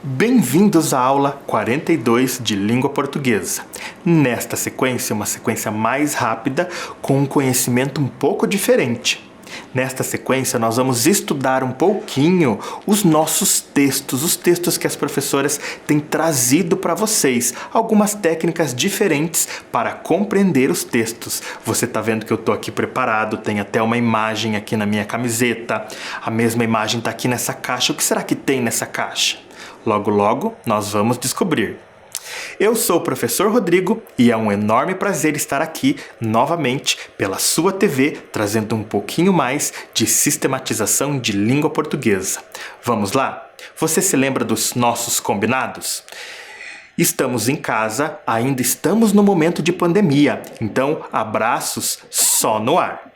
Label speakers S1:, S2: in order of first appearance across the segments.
S1: Bem-vindos à aula 42 de Língua Portuguesa. Nesta sequência, uma sequência mais rápida, com um conhecimento um pouco diferente. Nesta sequência, nós vamos estudar um pouquinho os nossos textos, os textos que as professoras têm trazido para vocês, algumas técnicas diferentes para compreender os textos. Você está vendo que eu estou aqui preparado, tem até uma imagem aqui na minha camiseta, a mesma imagem está aqui nessa caixa. O que será que tem nessa caixa? Logo, logo, nós vamos descobrir. Eu sou o professor Rodrigo e é um enorme prazer estar aqui novamente pela sua TV, trazendo um pouquinho mais de sistematização de língua portuguesa. Vamos lá? Você se lembra dos nossos combinados? Estamos em casa, ainda estamos no momento de pandemia, então abraços só no ar.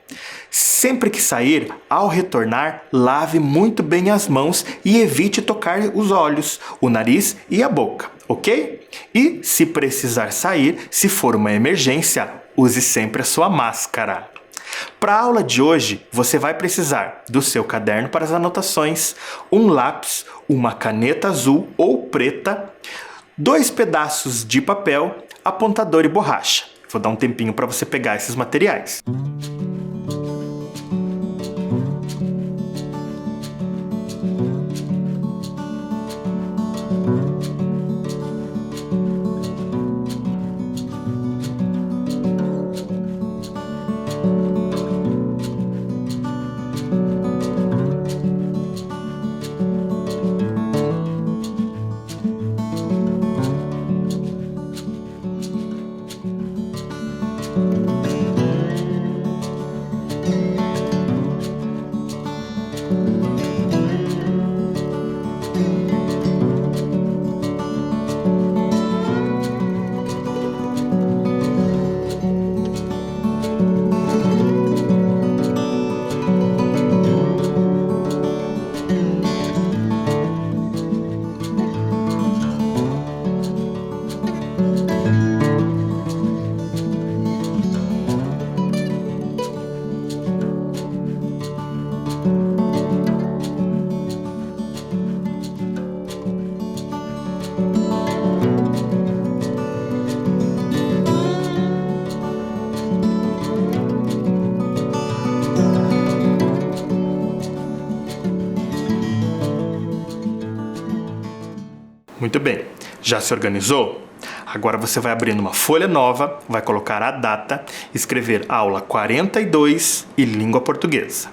S1: Sempre que sair, ao retornar, lave muito bem as mãos e evite tocar os olhos, o nariz e a boca, ok? E se precisar sair, se for uma emergência, use sempre a sua máscara. Para a aula de hoje, você vai precisar do seu caderno para as anotações, um lápis, uma caneta azul ou preta, 2 pedaços de papel, apontador e borracha. Vou dar um tempinho para você pegar esses materiais. Muito bem, já se organizou? Agora você vai abrir numa folha nova, vai colocar a data, escrever aula 42 e língua portuguesa.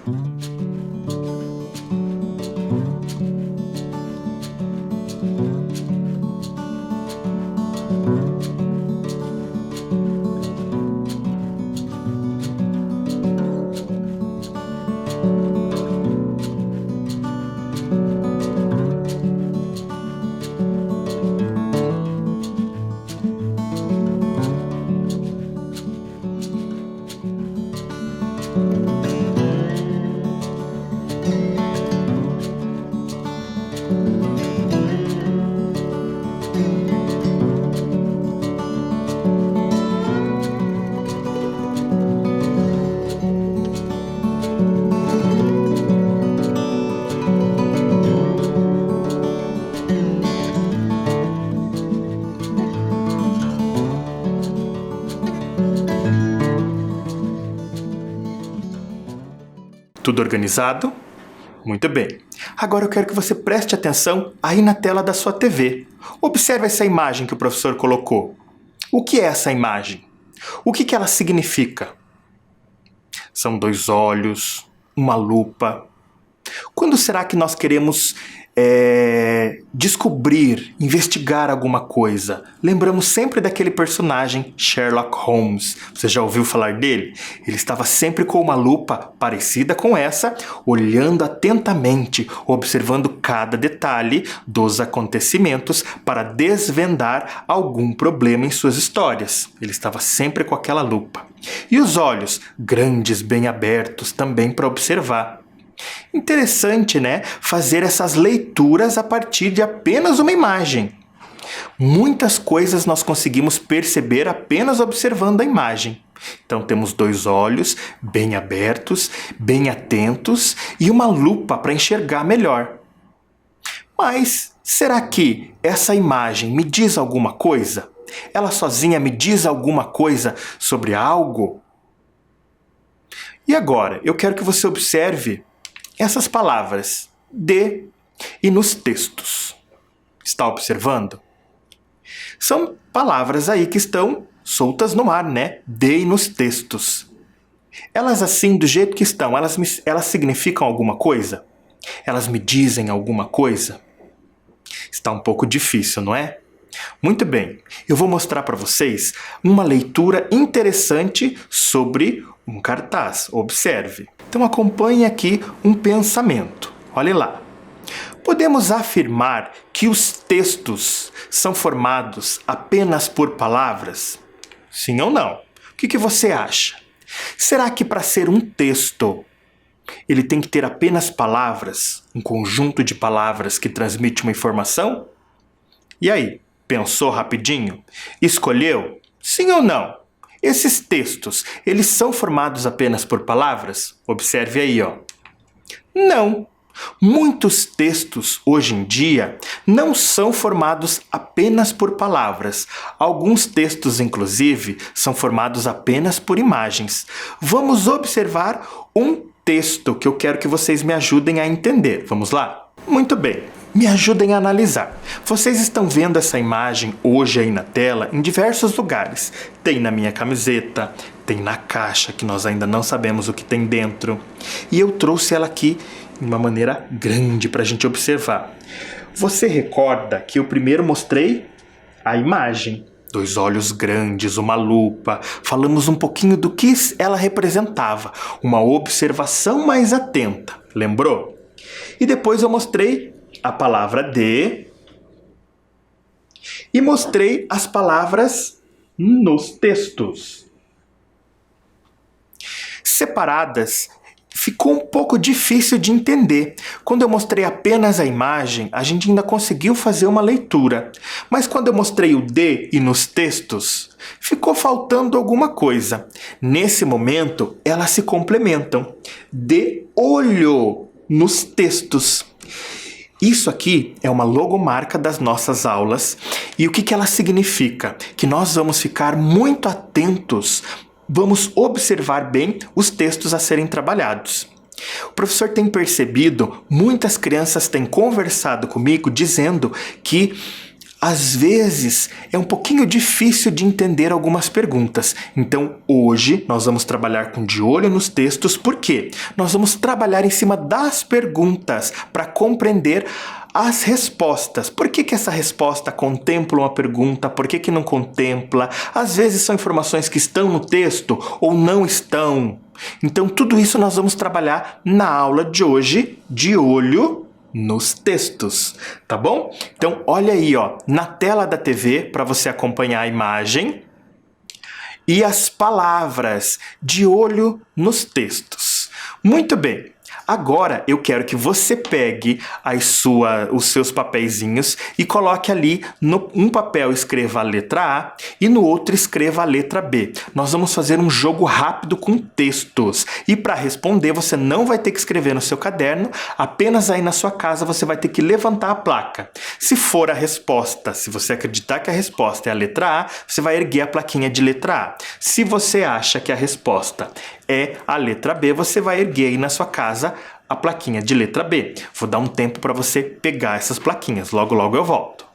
S1: Tudo organizado? Muito bem. Agora eu quero que você preste atenção aí na tela da sua TV. Observe essa imagem que o professor colocou. O que é essa imagem? O que ela significa? São 2 olhos, uma lupa. Quando será que nós queremos descobrir, investigar alguma coisa? Lembramos sempre daquele personagem Sherlock Holmes. Você já ouviu falar dele? Ele estava sempre com uma lupa parecida com essa, olhando atentamente, observando cada detalhe dos acontecimentos para desvendar algum problema em suas histórias. Ele estava sempre com aquela lupa. E os olhos, grandes, bem abertos, também para observar. Interessante, né? Fazer essas leituras a partir de apenas uma imagem. Muitas coisas nós conseguimos perceber apenas observando a imagem. Então temos 2 olhos bem abertos, bem atentos e uma lupa para enxergar melhor. Mas Será que essa imagem me diz alguma coisa? Ela sozinha me diz alguma coisa sobre algo? E agora, eu quero que você observe essas palavras de e nos textos. Está observando? São palavras aí que estão soltas no ar, né? De e nos textos. Elas assim, do jeito que estão, elas significam alguma coisa? Elas me dizem alguma coisa? Está um pouco difícil, não é? Muito bem, eu vou mostrar para vocês uma leitura interessante sobre um cartaz. Observe. Então acompanhe aqui um pensamento. Olhe lá. Podemos afirmar que os textos são formados apenas por palavras? Sim ou não? O que você acha? Será que para ser um texto, ele tem que ter apenas palavras, um conjunto de palavras que transmite uma informação? E aí, pensou rapidinho? Escolheu? Sim ou não? Esses textos, eles são formados apenas por palavras? Observe aí, ó. Não. Muitos textos, hoje em dia, não são formados apenas por palavras. Alguns textos, inclusive, são formados apenas por imagens. Vamos observar um texto que eu quero que vocês me ajudem a entender. Vamos lá? Muito bem. Me ajudem a analisar. Vocês estão vendo essa imagem hoje aí na tela em diversos lugares. Tem na minha camiseta, tem na caixa, que nós ainda não sabemos o que tem dentro. E eu trouxe ela aqui de uma maneira grande para a gente observar. Você recorda que eu primeiro mostrei a imagem? 2 olhos grandes, uma lupa. Falamos um pouquinho do que ela representava. Uma observação mais atenta. Lembrou? E depois eu mostrei a palavra de e mostrei as palavras nos textos. Separadas, ficou um pouco difícil de entender. Quando eu mostrei apenas a imagem, a gente ainda conseguiu fazer uma leitura. Mas quando eu mostrei o de e nos textos, ficou faltando alguma coisa. Nesse momento, elas se complementam. De olho nos textos. Isso aqui é uma logomarca das nossas aulas. E o que ela significa? Que nós vamos ficar muito atentos, vamos observar bem os textos a serem trabalhados. O professor tem percebido, muitas crianças têm conversado comigo dizendo que às vezes é um pouquinho difícil de entender algumas perguntas. Então hoje nós vamos trabalhar com de olho nos textos, porque nós vamos trabalhar em cima das perguntas para compreender as respostas. Por que essa resposta contempla uma pergunta? Por que não contempla? Às vezes são informações que estão no texto ou não estão. Então tudo isso nós vamos trabalhar na aula de hoje, de olho nos textos, tá bom? Então olha aí, ó, na tela da TV para você acompanhar a imagem e as palavras, de olho nos textos. Muito bem. Agora eu quero que você pegue os seus papeizinhos e coloque ali, um papel escreva a letra A e no outro escreva a letra B. Nós vamos fazer um jogo rápido com textos. E para responder você não vai ter que escrever no seu caderno, apenas aí na sua casa você vai ter que levantar a placa. Se for a resposta, se você acreditar que a resposta é a letra A, você vai erguer a plaquinha de letra A. Se você acha que a resposta é a letra B, você vai erguer aí na sua casa a plaquinha de letra B. Vou dar um tempo para você pegar essas plaquinhas. Logo, logo eu volto.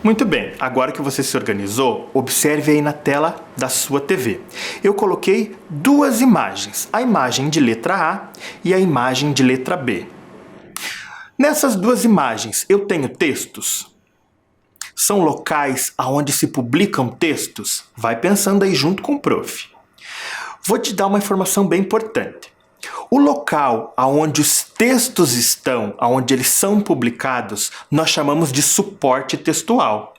S1: Muito bem, agora que você se organizou, observe aí na tela da sua TV. Eu coloquei 2 imagens, a imagem de letra A e a imagem de letra B. Nessas 2 imagens eu tenho textos? São locais onde se publicam textos? Vai pensando aí junto com o prof. Vou te dar uma informação bem importante. O local aonde os textos estão, aonde eles são publicados, nós chamamos de suporte textual.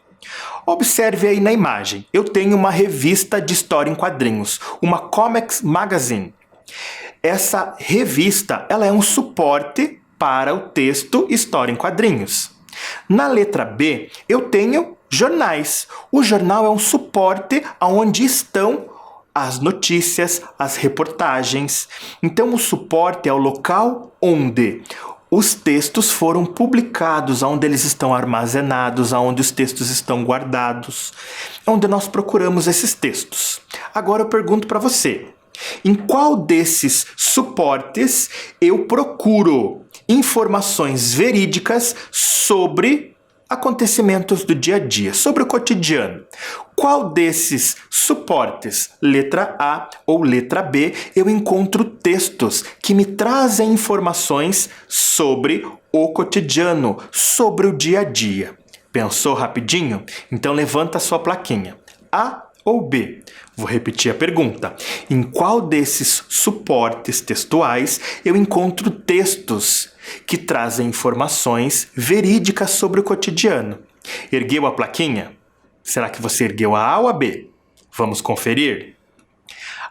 S1: Observe aí na imagem. Eu tenho uma revista de história em quadrinhos, uma Comics Magazine. Essa revista, ela é um suporte para o texto História em Quadrinhos. Na letra B, eu tenho jornais. O jornal é um suporte onde estão as notícias, as reportagens. Então, o suporte é o local onde os textos foram publicados, onde eles estão armazenados, onde os textos estão guardados, onde nós procuramos esses textos. Agora eu pergunto para você, em qual desses suportes eu procuro informações verídicas sobre acontecimentos do dia a dia, sobre o cotidiano? Qual desses suportes, letra A ou letra B, eu encontro textos que me trazem informações sobre o cotidiano, sobre o dia a dia? Pensou rapidinho? Então levanta a sua plaquinha. A ou B? Vou repetir a pergunta. Em qual desses suportes textuais eu encontro textos que trazem informações verídicas sobre o cotidiano? Ergueu a plaquinha? Será que você ergueu a A ou a B? Vamos conferir?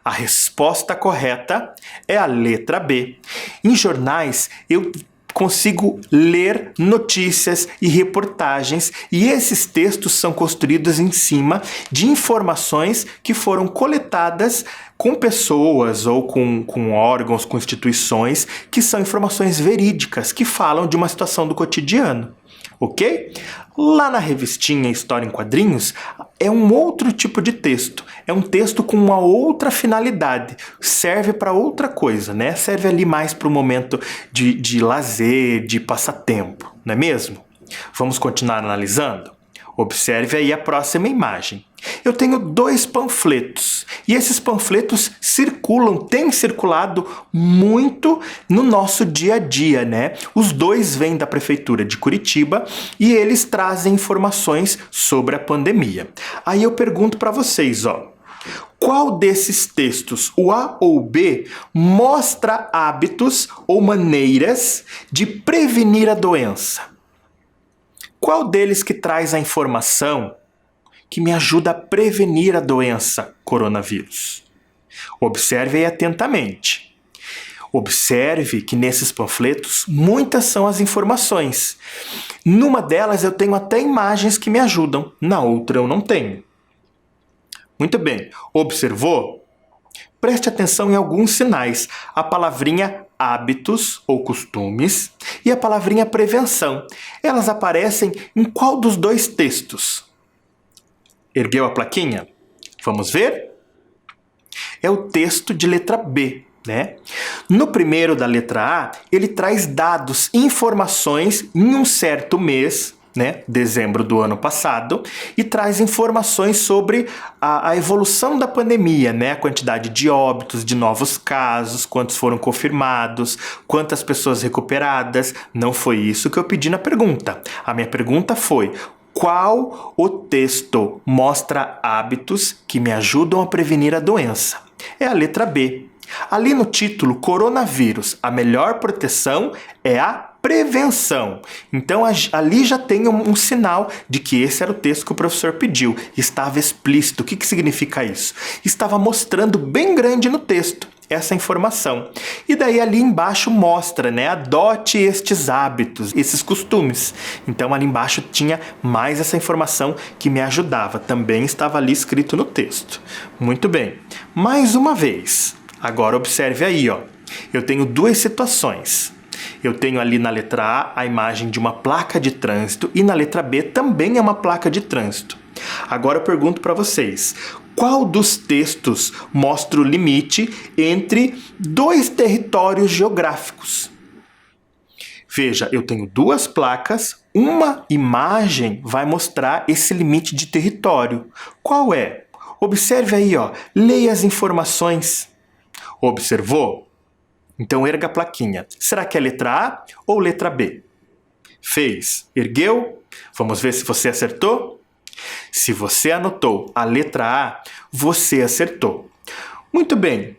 S1: A resposta correta é a letra B. Em jornais, eu consigo ler notícias e reportagens, e esses textos são construídos em cima de informações que foram coletadas com pessoas ou com órgãos, com instituições, que são informações verídicas, que falam de uma situação do cotidiano. Ok? Lá na revistinha História em Quadrinhos, é um outro tipo de texto. É um texto com uma outra finalidade. Serve para outra coisa, né? Serve ali mais para o momento de lazer, de passatempo, não é mesmo? Vamos continuar analisando? Observe aí a próxima imagem. Eu tenho 2 panfletos, e esses panfletos têm circulado muito no nosso dia a dia, né? Os 2 vêm da Prefeitura de Curitiba e eles trazem informações sobre a pandemia. Aí eu pergunto para vocês, qual desses textos, o A ou o B, mostra hábitos ou maneiras de prevenir a doença? Qual deles que traz a informação que me ajuda a prevenir a doença coronavírus? Observe aí atentamente. Observe que nesses panfletos muitas são as informações. Numa delas eu tenho até imagens que me ajudam, na outra eu não tenho. Muito bem, observou? Preste atenção em alguns sinais. A palavrinha hábitos ou costumes e a palavrinha prevenção. Elas aparecem em qual dos 2 textos? Ergueu a plaquinha? Vamos ver? É o texto de letra B, né? No primeiro da letra A, ele traz dados, informações em um certo mês, né, dezembro do ano passado, e traz informações sobre a evolução da pandemia, né, a quantidade de óbitos, de novos casos, quantos foram confirmados, quantas pessoas recuperadas. Não foi isso que eu pedi na pergunta. A minha pergunta foi: qual o texto mostra hábitos que me ajudam a prevenir a doença? É a letra B. Ali no título, coronavírus, a melhor proteção é a prevenção. Então ali já tem um sinal de que esse era o texto que o professor pediu. Estava explícito. O que significa isso? Estava mostrando bem grande no texto essa informação. E daí ali embaixo mostra, né? Adote estes hábitos, esses costumes. Então ali embaixo tinha mais essa informação que me ajudava. Também estava ali escrito no texto. Muito bem. Mais uma vez. Agora observe aí, eu tenho 2 situações. Eu tenho ali na letra A a imagem de uma placa de trânsito e na letra B também é uma placa de trânsito. Agora eu pergunto para vocês, qual dos textos mostra o limite entre 2 territórios geográficos? Veja, eu tenho 2 placas, uma imagem vai mostrar esse limite de território. Qual é? Observe aí, leia as informações. Observou? Então erga a plaquinha. Será que é letra A ou letra B? Fez? Ergueu? Vamos ver se você acertou? Se você anotou a letra A, você acertou. Muito bem.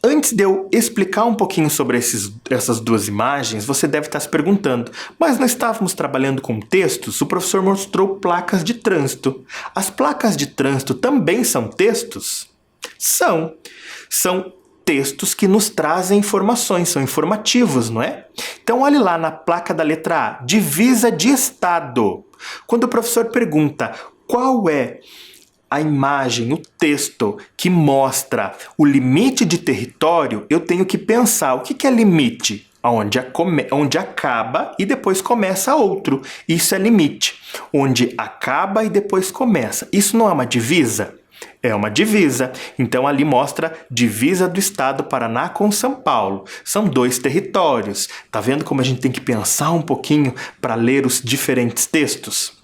S1: Antes de eu explicar um pouquinho sobre essas duas imagens, você deve estar se perguntando, mas não estávamos trabalhando com textos? O professor mostrou placas de trânsito. As placas de trânsito também são textos? São. São textos que nos trazem informações, são informativos, não é? Então olhe lá na placa da letra A, divisa de estado. Quando o professor pergunta qual é a imagem, o texto que mostra o limite de território, eu tenho que pensar o que é limite? Onde acaba e depois começa outro. Isso é limite. Onde acaba e depois começa. Isso não é uma divisa? É uma divisa. Então ali mostra divisa do estado do Paraná com São Paulo. São 2 territórios. Tá vendo como a gente tem que pensar um pouquinho para ler os diferentes textos?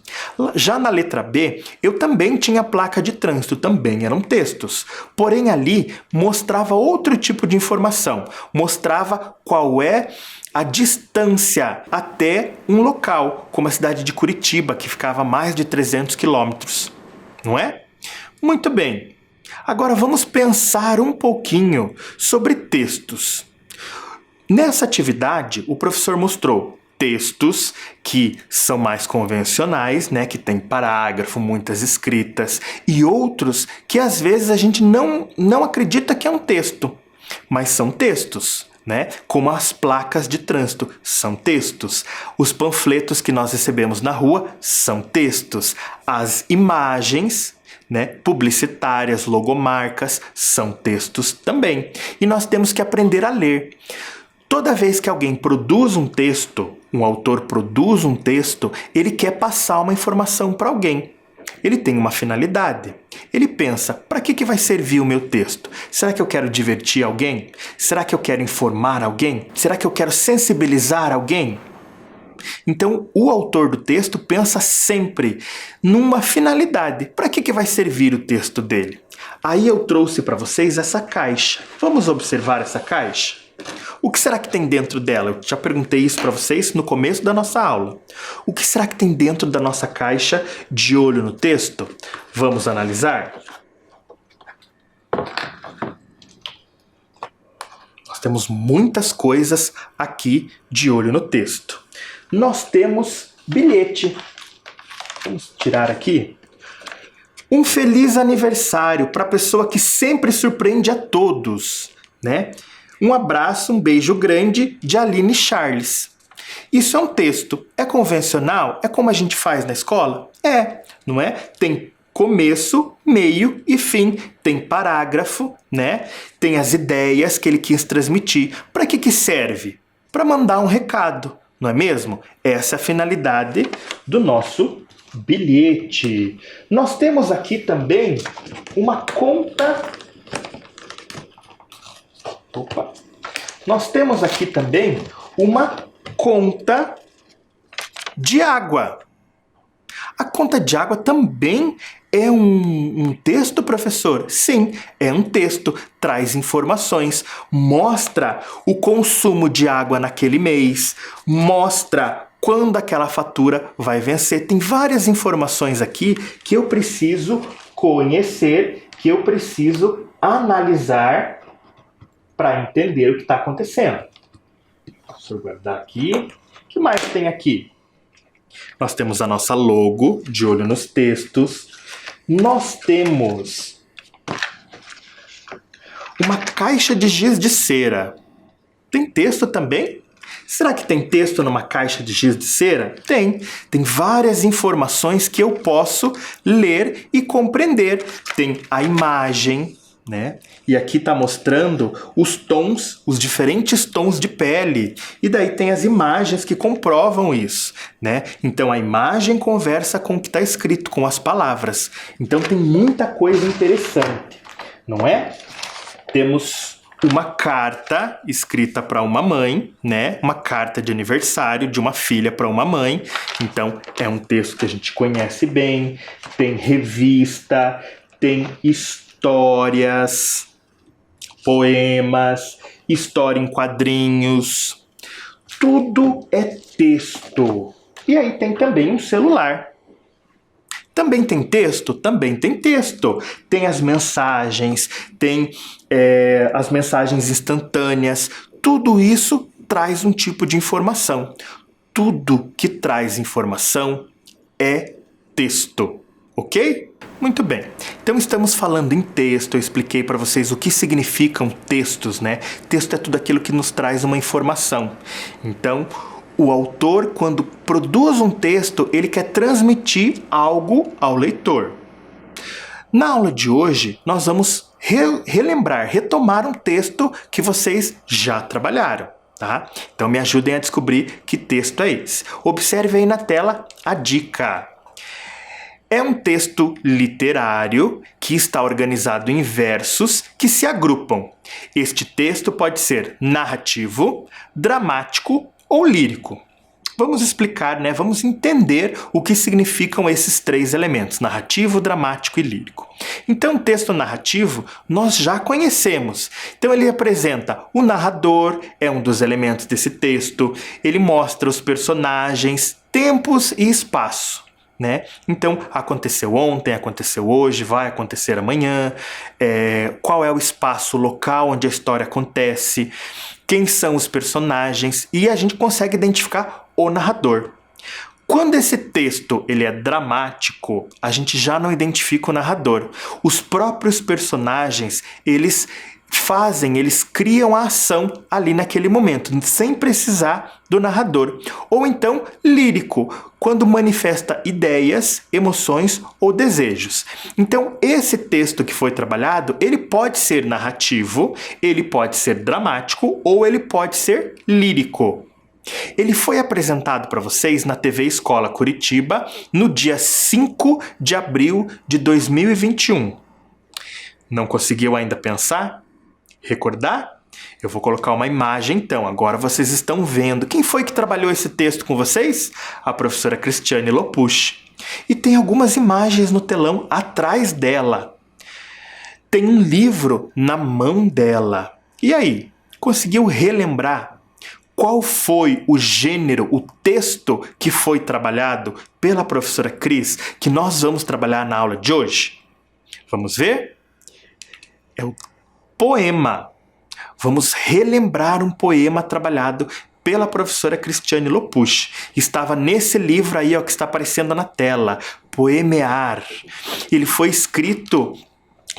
S1: Já na letra B, eu também tinha placa de trânsito, também eram textos. Porém ali mostrava outro tipo de informação. Mostrava qual é a distância até um local, como a cidade de Curitiba, que ficava a mais de 300 quilômetros. Não é? Muito bem. Agora vamos pensar um pouquinho sobre textos. Nessa atividade, o professor mostrou textos que são mais convencionais, né, que tem parágrafo, muitas escritas, e outros que às vezes a gente não acredita que é um texto, mas são textos, né? Como as placas de trânsito são textos, os panfletos que nós recebemos na rua são textos, as imagens, né, publicitárias, logomarcas, são textos também. E nós temos que aprender a ler. Toda vez que alguém produz um texto, um autor produz um texto, ele quer passar uma informação para alguém. Ele tem uma finalidade. Ele pensa, para que vai servir o meu texto? Será que eu quero divertir alguém? Será que eu quero informar alguém? Será que eu quero sensibilizar alguém? Então, o autor do texto pensa sempre numa finalidade. Para que vai servir o texto dele? Aí eu trouxe para vocês essa caixa. Vamos observar essa caixa? O que será que tem dentro dela? Eu já perguntei isso para vocês no começo da nossa aula. O que será que tem dentro da nossa caixa de olho no texto? Vamos analisar? Nós temos muitas coisas aqui de olho no texto. Nós temos bilhete. Vamos tirar aqui. Um feliz aniversário para a pessoa que sempre surpreende a todos, né? Um abraço, um beijo grande de Aline Charles. Isso é um texto. É convencional? É como a gente faz na escola? É, não é? Tem começo, meio e fim. Tem parágrafo, né? Tem as ideias que ele quis transmitir. Para que serve? Para mandar um recado, não é mesmo? Essa é a finalidade do nosso bilhete. Nós temos aqui também uma conta. Nós temos aqui também uma conta de água. A conta de água também é um texto, professor? Sim, é um texto. Traz informações, mostra o consumo de água naquele mês, mostra quando aquela fatura vai vencer. Tem várias informações aqui que eu preciso conhecer, que eu preciso analisar para entender o que está acontecendo. Deixa eu guardar aqui. O que mais tem aqui? Nós temos a nossa logo, de olho nos textos. Nós temos uma caixa de giz de cera. Tem texto também? Será que tem texto numa caixa de giz de cera? Tem. Tem várias informações que eu posso ler e compreender. Tem a imagem, né? E aqui está mostrando os tons, os diferentes tons de pele. E daí tem as imagens que comprovam isso, né? Então a imagem conversa com o que está escrito, com as palavras. Então tem muita coisa interessante, não é? Temos uma carta escrita para uma mãe, né? Uma carta de aniversário de uma filha para uma mãe. Então é um texto que a gente conhece bem. Tem revista, tem histórias, poemas, história em quadrinhos, tudo é texto. E aí tem também um celular. Também tem texto? Também tem texto. Tem as mensagens, tem as mensagens instantâneas. Tudo isso traz um tipo de informação. Tudo que traz informação é texto, ok? Muito bem. Então estamos falando em texto, eu expliquei para vocês o que significam textos, né? Texto é tudo aquilo que nos traz uma informação. Então, o autor, quando produz um texto, ele quer transmitir algo ao leitor. Na aula de hoje, nós vamos retomar um texto que vocês já trabalharam. Tá? Então me ajudem a descobrir que texto é esse. Observe aí na tela a dica. É um texto literário que está organizado em versos que se agrupam. Este texto pode ser narrativo, dramático ou lírico. Vamos explicar, né? Vamos entender o que significam esses três elementos, narrativo, dramático e lírico. Então, o texto narrativo nós já conhecemos. Então, ele apresenta o narrador, é um dos elementos desse texto, ele mostra os personagens, tempos e espaço. Né? Então, aconteceu ontem, aconteceu hoje, vai acontecer amanhã, qual é o espaço local onde a história acontece, quem são os personagens, e a gente consegue identificar o narrador. Quando esse texto ele é dramático, a gente já não identifica o narrador. Os próprios personagens, eles criam a ação ali naquele momento, sem precisar do narrador. Ou então, lírico, quando manifesta ideias, emoções ou desejos. Então, esse texto que foi trabalhado, ele pode ser narrativo, ele pode ser dramático ou ele pode ser lírico. Ele foi apresentado para vocês na TV Escola Curitiba no dia 5 de abril de 2021. Não conseguiu ainda pensar? Recordar? Eu vou colocar uma imagem então, agora vocês estão vendo. Quem foi que trabalhou esse texto com vocês? A professora Cristiane Lopucci. E tem algumas imagens no telão atrás dela. Tem um livro na mão dela. E aí, conseguiu relembrar qual foi o gênero, o texto que foi trabalhado pela professora Cris, que nós vamos trabalhar na aula de hoje? Vamos ver? É o poema. Vamos relembrar um poema trabalhado pela professora Cristiane Lopucci. Estava nesse livro aí, ó, que está aparecendo na tela, Poemear. Ele foi escrito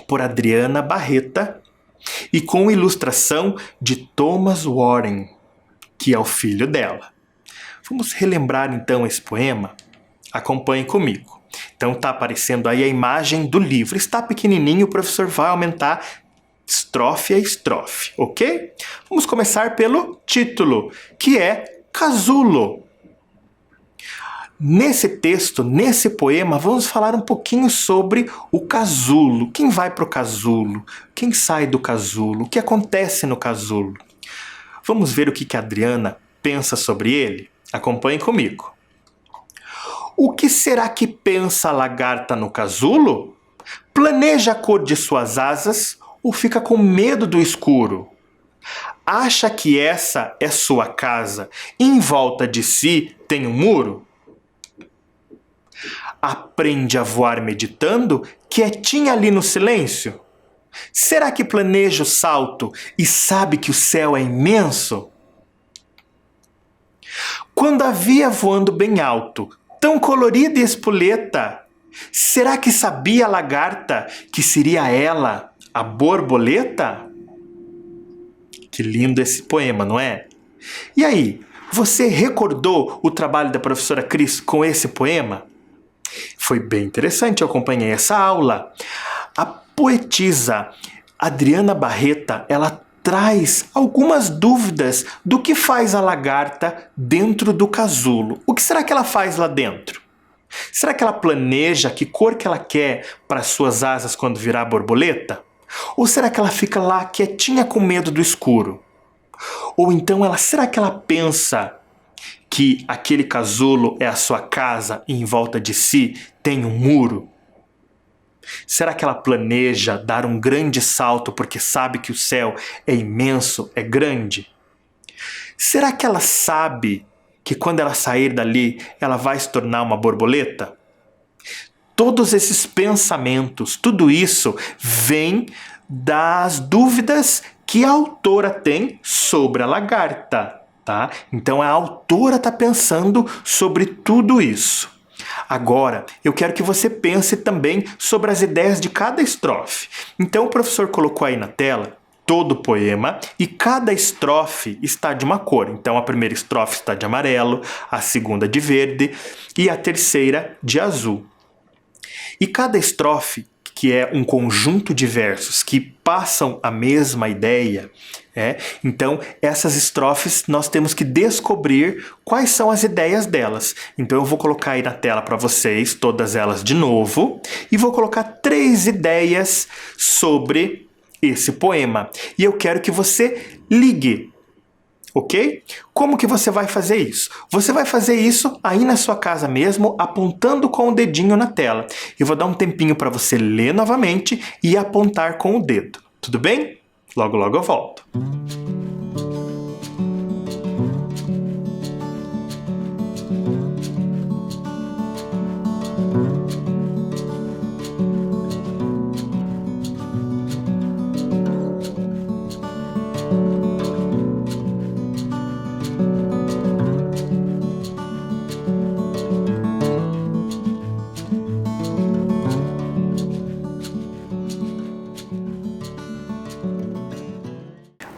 S1: por Adriana Barreta e com ilustração de Thomas Warren, que é o filho dela. Vamos relembrar então esse poema? Acompanhe comigo. Então está aparecendo aí a imagem do livro. Está pequenininho, o professor vai aumentar estrofe a estrofe, ok? Vamos começar pelo título, que é Casulo. Nesse texto, nesse poema, vamos falar um pouquinho sobre o casulo. Quem vai para o casulo? Quem sai do casulo? O que acontece no casulo? Vamos ver o que a Adriana pensa sobre ele? Acompanhe comigo. O que será que pensa a lagarta no casulo? Planeja a cor de suas asas ou fica com medo do escuro? Acha que essa é sua casa e em volta de si tem um muro? Aprende a voar meditando, quietinha ali no silêncio? Será que planeja o salto e sabe que o céu é imenso? Quando a via voando bem alto, tão colorida e espoleta, será que sabia a lagarta que seria ela a borboleta? Que lindo esse poema, não é? E aí, você recordou o trabalho da professora Cris com esse poema? Foi bem interessante, eu acompanhei essa aula. A poetisa Adriana Barreta, ela traz algumas dúvidas do que faz a lagarta dentro do casulo. O que será que ela faz lá dentro? Será que ela planeja que cor que ela quer para suas asas quando virar borboleta? Ou será que ela fica lá quietinha com medo do escuro? Ou então será que ela pensa que aquele casulo é a sua casa e em volta de si tem um muro? Será que ela planeja dar um grande salto porque sabe que o céu é imenso, é grande? Será que ela sabe que quando ela sair dali, ela vai se tornar uma borboleta? todos esses pensamentos, tudo isso vem das dúvidas que a autora tem sobre a lagarta, tá? Então a autora está pensando sobre tudo isso. Agora, eu quero que você pense também sobre as ideias de cada estrofe. Então o professor colocou aí na tela todo o poema e cada estrofe está de uma cor. Então a primeira estrofe está de amarelo, a segunda de verde e a terceira de azul. E cada estrofe, que é um conjunto de versos que passam a mesma ideia, então essas estrofes nós temos que descobrir quais são as ideias delas. Então eu vou colocar aí na tela para vocês todas elas de novo e vou colocar 3 ideias sobre esse poema. E eu quero que você ligue, ok? Como que você vai fazer isso? Você vai fazer isso aí na sua casa mesmo, apontando com o dedinho na tela. Eu vou dar um tempinho para você ler novamente e apontar com o dedo. Tudo bem? Logo, logo eu volto.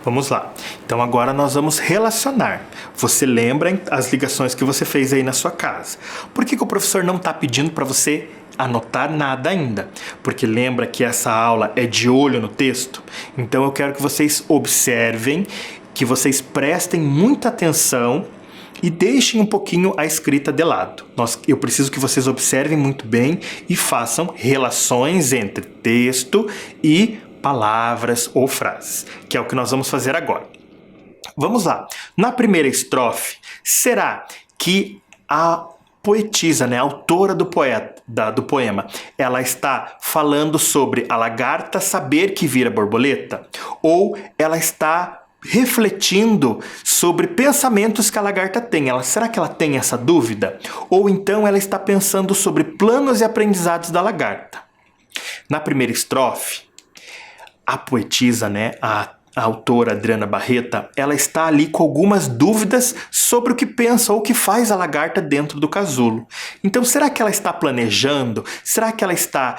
S1: Vamos lá. Então agora nós vamos relacionar. Você lembra as ligações que você fez aí na sua casa. Por que o professor não está pedindo para você anotar nada ainda? Porque lembra que essa aula é de olho no texto? Então eu quero que vocês observem, que vocês prestem muita atenção e deixem um pouquinho a escrita de lado. Eu preciso que vocês observem muito bem e façam relações entre texto e palavras ou frases, que é o que nós vamos fazer agora. Vamos lá. Na primeira estrofe, será que a poetisa, a autora do poema, ela está falando sobre a lagarta saber que vira borboleta? Ou ela está refletindo sobre pensamentos que a lagarta tem? Será que ela tem essa dúvida? Ou então ela está pensando sobre planos e aprendizados da lagarta? Na primeira estrofe, a poetisa, a autora Adriana Barreta, ela está ali com algumas dúvidas sobre o que pensa ou o que faz a lagarta dentro do casulo. Então, será que ela está planejando? Será que ela está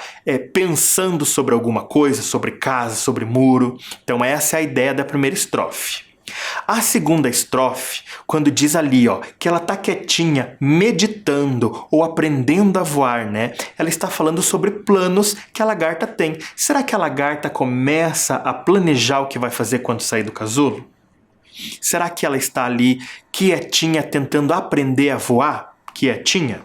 S1: pensando sobre alguma coisa, sobre casa, sobre muro? Então, essa é a ideia da primeira estrofe. A segunda estrofe, quando diz ali, que ela está quietinha, meditando ou aprendendo a voar, Ela está falando sobre planos que a lagarta tem. Será que a lagarta começa a planejar o que vai fazer quando sair do casulo? Será que ela está ali quietinha, tentando aprender a voar? Quietinha?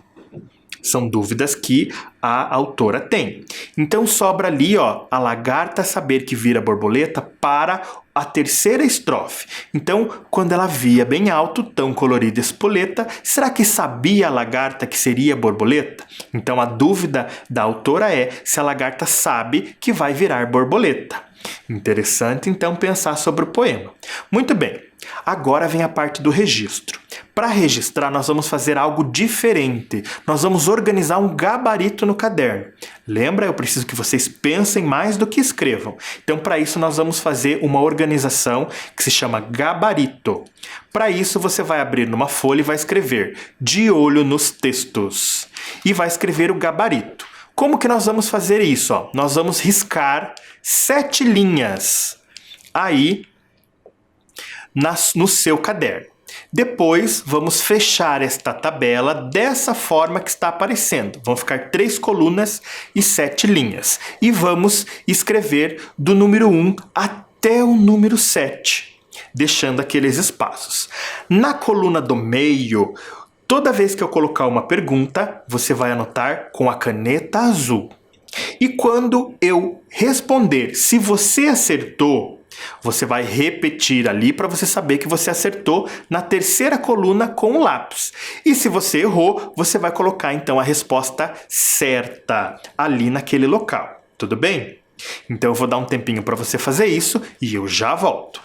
S1: São dúvidas que a autora tem. Então sobra ali, a lagarta saber que vira borboleta para a terceira estrofe. Então, quando ela via bem alto, tão colorida espoleta, será que sabia a lagarta que seria borboleta? Então a dúvida da autora é se a lagarta sabe que vai virar borboleta. Interessante, então, pensar sobre o poema. Muito bem, agora vem a parte do registro. Para registrar, nós vamos fazer algo diferente. Nós vamos organizar um gabarito no caderno. Lembra? Eu preciso que vocês pensem mais do que escrevam. Então, para isso, nós vamos fazer uma organização que se chama gabarito. Para isso, você vai abrir numa folha e vai escrever de olho nos textos. E vai escrever o gabarito. Como que nós vamos fazer isso? Nós vamos riscar 7 linhas aí no seu caderno. Depois, vamos fechar esta tabela dessa forma que está aparecendo. Vão ficar 3 colunas e 7 linhas. E vamos escrever do número 1 até o número 7, deixando aqueles espaços. Na coluna do meio, toda vez que eu colocar uma pergunta, você vai anotar com a caneta azul. E quando eu responder, se você acertou, você vai repetir ali para você saber que você acertou na terceira coluna com o lápis. E se você errou, você vai colocar então a resposta certa ali naquele local. Tudo bem? Então eu vou dar um tempinho para você fazer isso e eu já volto.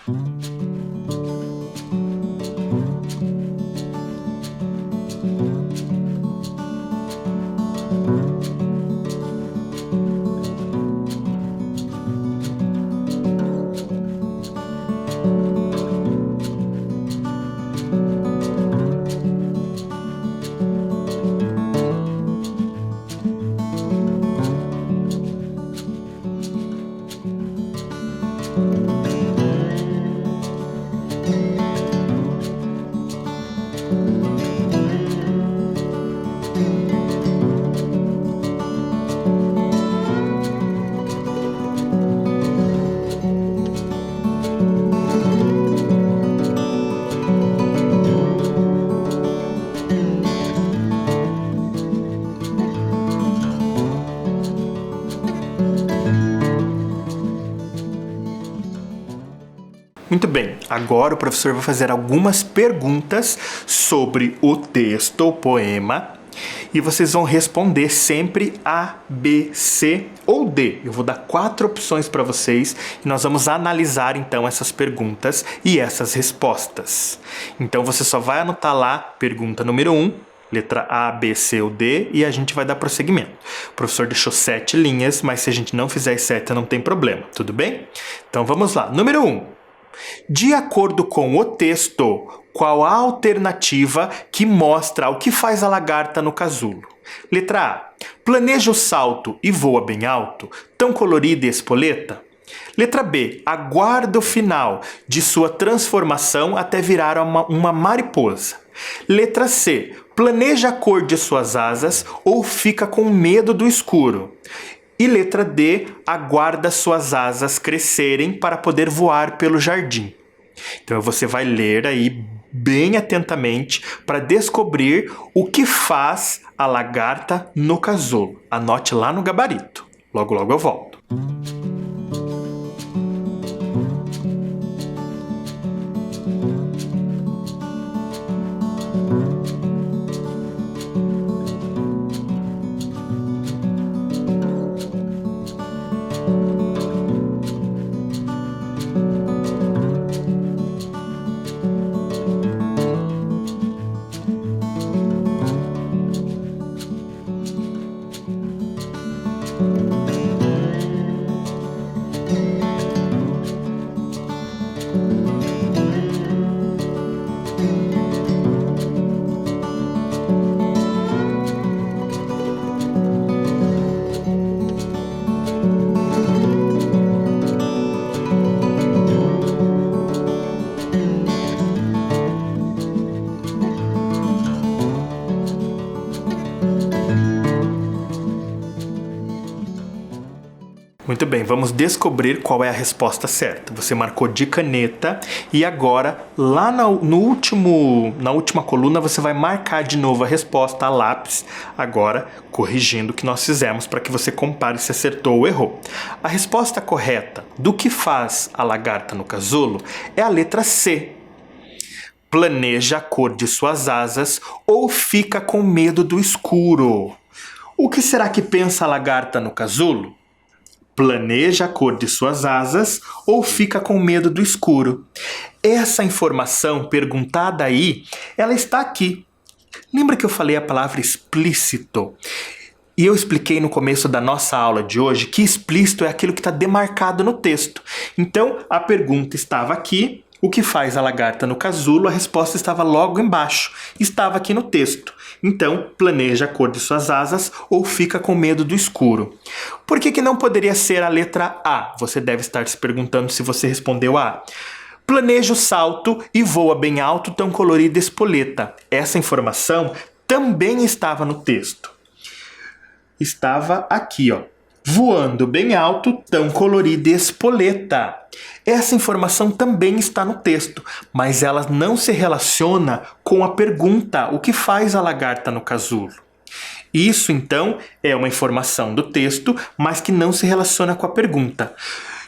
S1: Muito bem, agora o professor vai fazer algumas perguntas sobre o texto ou poema e vocês vão responder sempre A, B, C ou D. Eu vou dar 4 opções para vocês e nós vamos analisar então essas perguntas e essas respostas. Então você só vai anotar lá pergunta número 1, letra A, B, C ou D, e a gente vai dar prosseguimento. O professor deixou 7 linhas, mas se a gente não fizer as 7 não tem problema, tudo bem? Então vamos lá. Número 1. De acordo com o texto, qual a alternativa que mostra o que faz a lagarta no casulo? Letra A. Planeja o salto e voa bem alto, tão colorida e espoleta? Letra B. Aguarda o final de sua transformação até virar uma mariposa. Letra C. Planeja a cor de suas asas ou fica com medo do escuro? E letra D, aguarda suas asas crescerem para poder voar pelo jardim. Então você vai ler aí bem atentamente para descobrir o que faz a lagarta no casulo. Anote lá no gabarito. Logo, logo eu volto. Muito bem, vamos descobrir qual é a resposta certa. Você marcou de caneta e agora, lá na última coluna, você vai marcar de novo a resposta a lápis, agora corrigindo o que nós fizemos para que você compare se acertou ou errou. A resposta correta do que faz a lagarta no casulo é a letra C. Planeja a cor de suas asas ou fica com medo do escuro. O que será que pensa a lagarta no casulo? Planeja a cor de suas asas ou fica com medo do escuro? Essa informação perguntada aí, ela está aqui. Lembra que eu falei a palavra explícito? E eu expliquei no começo da nossa aula de hoje que explícito é aquilo que está demarcado no texto. Então, a pergunta estava aqui. O que faz a lagarta no casulo? A resposta estava logo embaixo. Estava aqui no texto. Então, planeja a cor de suas asas ou fica com medo do escuro. Por que não poderia ser a letra A? Você deve estar se perguntando se você respondeu A. Planeja o salto e voa bem alto, tão colorida espoleta. Essa informação também estava no texto. Estava aqui, ó. Voando bem alto, tão colorida espoleta. Essa informação também está no texto, mas ela não se relaciona com a pergunta: o que faz a lagarta no casulo? Isso, então, é uma informação do texto, mas que não se relaciona com a pergunta.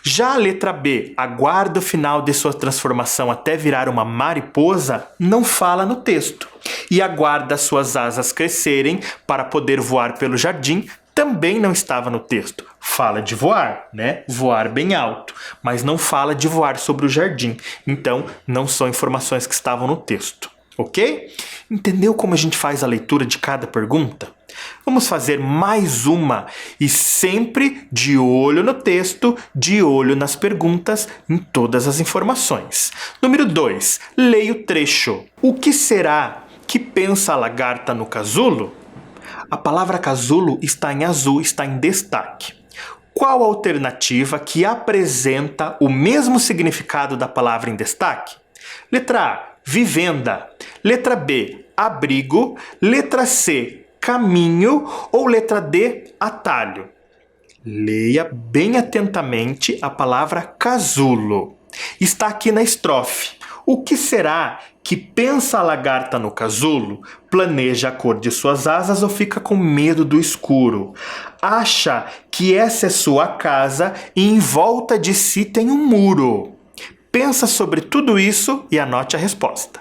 S1: Já a letra B, aguarda o final de sua transformação até virar uma mariposa, não fala no texto. E aguarda suas asas crescerem para poder voar pelo jardim, também não estava no texto. Fala de voar, né? Voar bem alto, mas não fala de voar sobre o jardim. Então, não são informações que estavam no texto, ok? Entendeu como a gente faz a leitura de cada pergunta? Vamos fazer mais uma e sempre de olho no texto, de olho nas perguntas, em todas as informações. Número 2. Leia o trecho. O que será que pensa a lagarta no casulo? A palavra casulo está em azul, está em destaque. Qual a alternativa que apresenta o mesmo significado da palavra em destaque? Letra A, vivenda. Letra B, abrigo. Letra C, caminho. Ou letra D, atalho? Leia bem atentamente a palavra casulo. Está aqui na estrofe. O que será que pensa a lagarta no casulo? Planeja a cor de suas asas ou fica com medo do escuro? Acha que essa é sua casa e em volta de si tem um muro? Pensa sobre tudo isso e anote a resposta.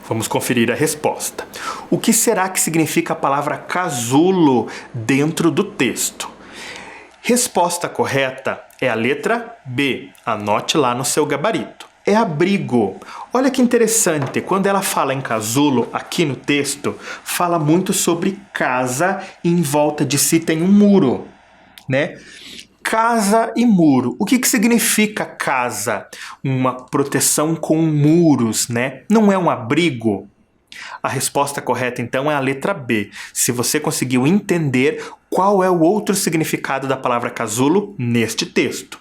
S1: Vamos conferir a resposta. O que será que significa a palavra casulo dentro do texto? Resposta correta é a letra B. Anote lá no seu gabarito. É abrigo. Olha que interessante, quando ela fala em casulo aqui no texto, fala muito sobre casa e em volta de si tem um muro, né? Casa e muro. O que significa casa? Uma proteção com muros, né? Não é um abrigo? A resposta correta, então, é a letra B. Se você conseguiu entender qual é o outro significado da palavra casulo neste texto.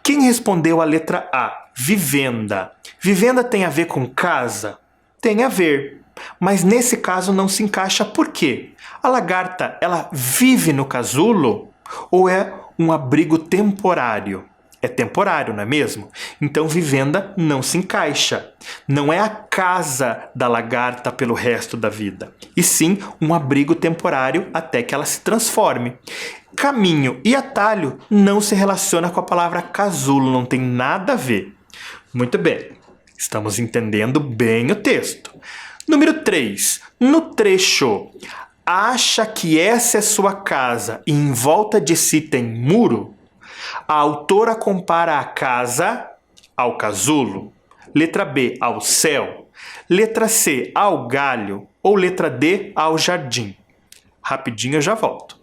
S1: Quem respondeu a letra A? Vivenda. Vivenda tem a ver com casa? Tem a ver. Mas nesse caso não se encaixa por quê? A lagarta, ela vive no casulo? Ou é um abrigo temporário? É temporário, não é mesmo? Então vivenda não se encaixa. Não é a casa da lagarta pelo resto da vida, e sim um abrigo temporário até que ela se transforme. Caminho e atalho não se relaciona com a palavra casulo, não tem nada a ver. Muito bem, estamos entendendo bem o texto. Número 3. No trecho acha que essa é sua casa e em volta de si tem muro, a autora compara a casa ao casulo. Letra B, ao céu. Letra C, ao galho. Ou letra D, ao jardim. Rapidinho eu já volto.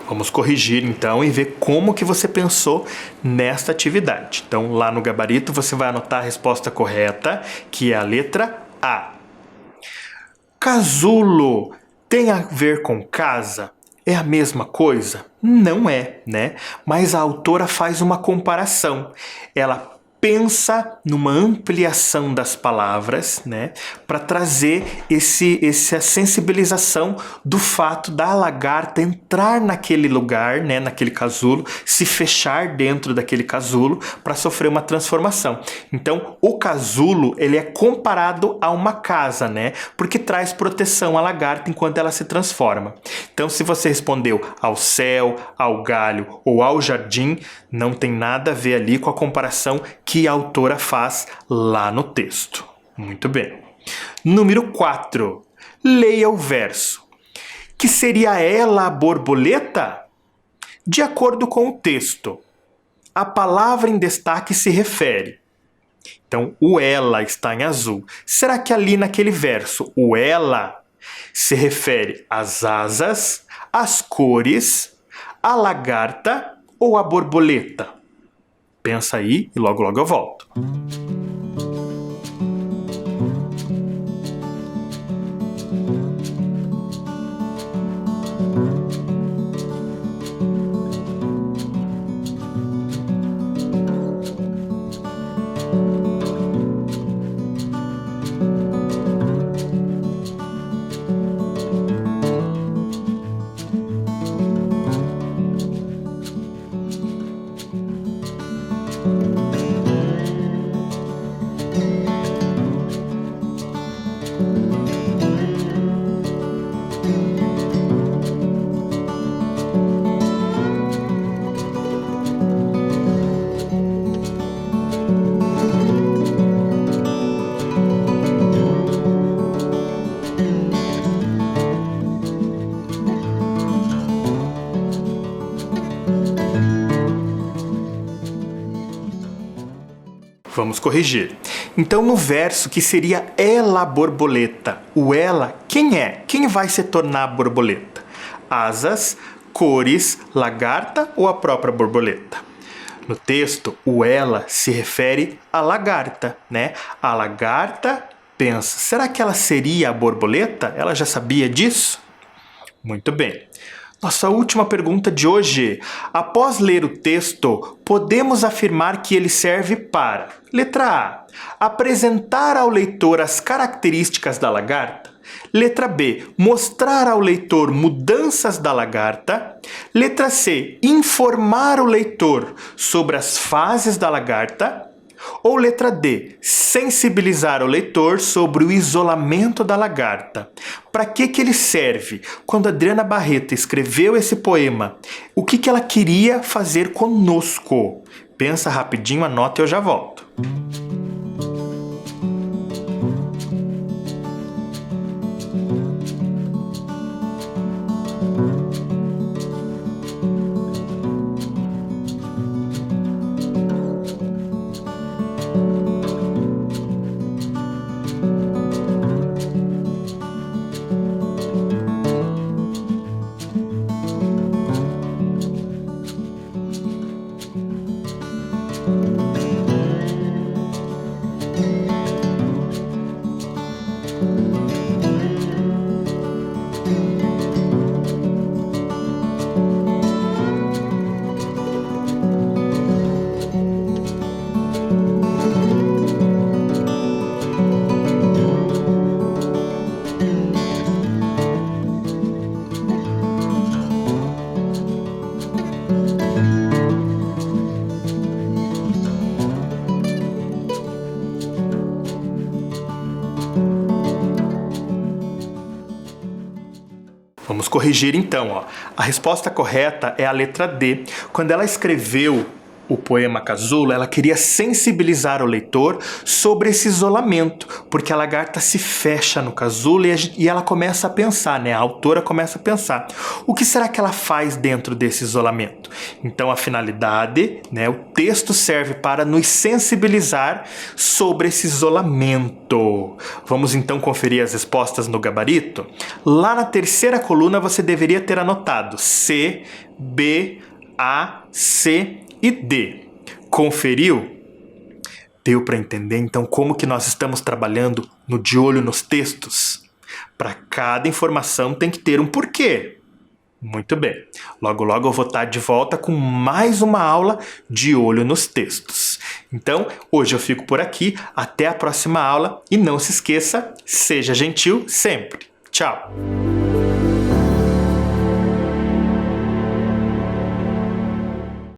S1: Vamos corrigir então e ver como que você pensou nesta atividade. Então lá no gabarito você vai anotar a resposta correta, que é a letra A. Casulo tem a ver com casa? É a mesma coisa? Não é, né? Mas a autora faz uma comparação. Ela pensa numa ampliação das palavras, né, para trazer essa sensibilização do fato da lagarta entrar naquele lugar, né, naquele casulo, se fechar dentro daquele casulo para sofrer uma transformação. Então, o casulo, ele é comparado a uma casa, né, porque traz proteção à lagarta enquanto ela se transforma. Então, se você respondeu ao céu, ao galho ou ao jardim, não tem nada a ver ali com a comparação que a autora faz lá no texto. Muito bem. Número 4. Leia o verso. Que seria ela a borboleta? De acordo com o texto, a palavra em destaque se refere. Então, o ela está em azul. Será que ali naquele verso, o ela se refere às asas, às cores, à lagarta ou à borboleta? Pensa aí e logo logo eu volto. Vamos corrigir. Então, no verso que seria ela borboleta, o ela, quem é? Quem vai se tornar borboleta? Asas, cores, lagarta ou a própria borboleta? No texto, o ela se refere à lagarta, né? A lagarta pensa, será que ela seria a borboleta? Ela já sabia disso? Muito bem. Nossa última pergunta de hoje. Após ler o texto, podemos afirmar que ele serve para: letra A, apresentar ao leitor as características da lagarta. Letra B, mostrar ao leitor mudanças da lagarta. Letra C, informar o leitor sobre as fases da lagarta. Ou letra D, sensibilizar o leitor sobre o isolamento da lagarta. Para que ele serve? Quando Adriana Barreto escreveu esse poema, o que ela queria fazer conosco? Pensa rapidinho, anota e eu já volto. Vamos corrigir então, ó. A resposta correta é a letra D. Quando ela escreveu o poema Casulo, ela queria sensibilizar o leitor sobre esse isolamento, porque a lagarta se fecha no casulo e ela começa a pensar, né? A autora começa a pensar, o que será que ela faz dentro desse isolamento? Então a finalidade, né? O texto serve para nos sensibilizar sobre esse isolamento. Vamos então conferir as respostas no gabarito? Lá na terceira coluna você deveria ter anotado C, B, A, C e D. Conferiu? Deu para entender então como que nós estamos trabalhando no De Olho nos Textos? Para cada informação tem que ter um porquê. Muito bem. Logo logo eu vou estar de volta com mais uma aula de Olho nos Textos. Então, hoje eu fico por aqui. Até a próxima aula e não se esqueça, seja gentil sempre. Tchau!